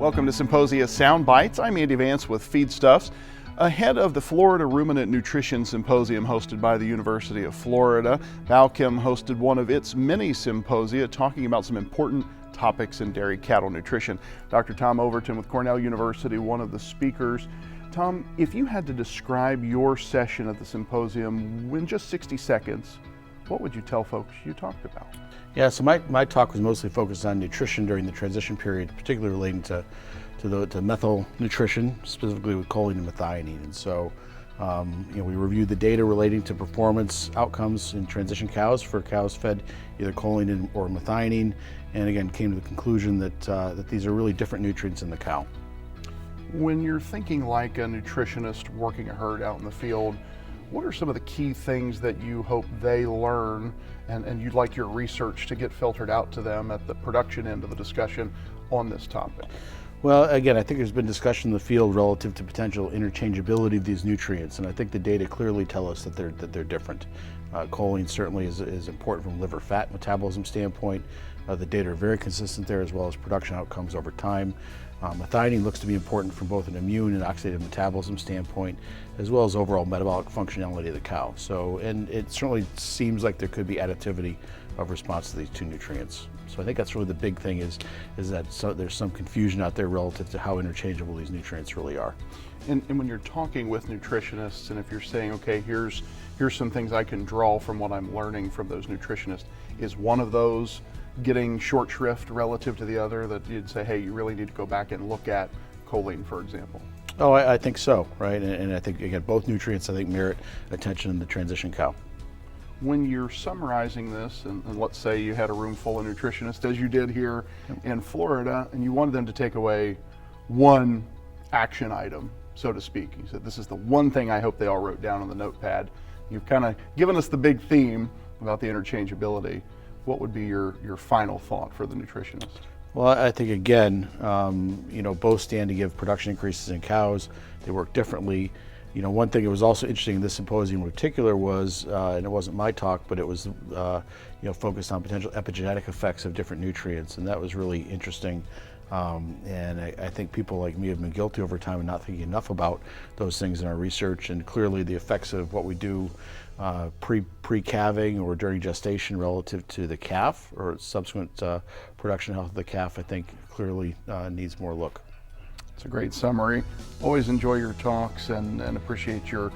Welcome to Symposia Soundbites. I'm Andy Vance with Feedstuffs. Ahead of the Florida Ruminant Nutrition Symposium hosted by the University of Florida, Balchem hosted one of its mini symposia talking about some important topics in dairy cattle nutrition. Dr. Tom Overton with Cornell University, one of the speakers. Tom, if you had to describe your session at the symposium in just 60 seconds, what would you tell folks you talked about? Yeah, so my talk was mostly focused on nutrition during the transition period, particularly relating to methyl nutrition, specifically with choline and methionine. And so, we reviewed the data relating to performance outcomes in transition cows for cows fed either choline or methionine, and again came to the conclusion that these are really different nutrients in the cow. When you're thinking like a nutritionist working a herd out in the field, what are some of the key things that you hope they learn and you'd like your research to get filtered out to them at the production end of the discussion on this topic? Well, again, I think there's been discussion in the field relative to potential interchangeability of these nutrients, and I think the data clearly tell us that they're different. Choline certainly is important from liver fat metabolism standpoint. The data are very consistent there, as well as production outcomes over time. Methionine looks to be important from both an immune and oxidative metabolism standpoint, as well as overall metabolic functionality of the cow. So, and it certainly seems like there could be additivity of response to these two nutrients. So I think that's really the big thing is that there's some confusion out there relative to how interchangeable these nutrients really are. And when you're talking with nutritionists, and if you're saying, okay, here's some things I can draw from what I'm learning from those nutritionists, is one of those getting short shrift relative to the other, that you'd say, hey, you really need to go back and look at choline, for example? Oh, I think so, right? And I think, again, both nutrients, I think, merit attention in the transition cow. When you're summarizing this, and let's say you had a room full of nutritionists, as you did here in Florida, and you wanted them to take away one action item, so to speak. You said, this is the one thing I hope they all wrote down on the notepad. You've kind of given us the big theme about the interchangeability. What would be your final thought for the nutritionist? Well, I think, again, both stand to give production increases in cows. They work differently. One thing that was also interesting in this symposium in particular was, and it wasn't my talk, but it was, focused on potential epigenetic effects of different nutrients, and that was really interesting. And I think people like me have been guilty over time of not thinking enough about those things in our research, and clearly the effects of what we do pre-calving or during gestation relative to the calf or subsequent production health of the calf, I think clearly needs more look. It's a great summary. Always enjoy your talks and appreciate your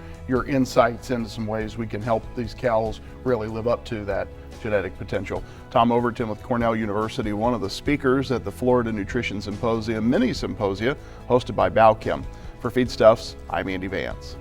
insights into some ways we can help these cows really live up to that genetic potential. Tom Overton with Cornell University, one of the speakers at the Florida Nutrition Symposium Mini Symposia hosted by Balchem. For Feedstuffs, I'm Andy Vance.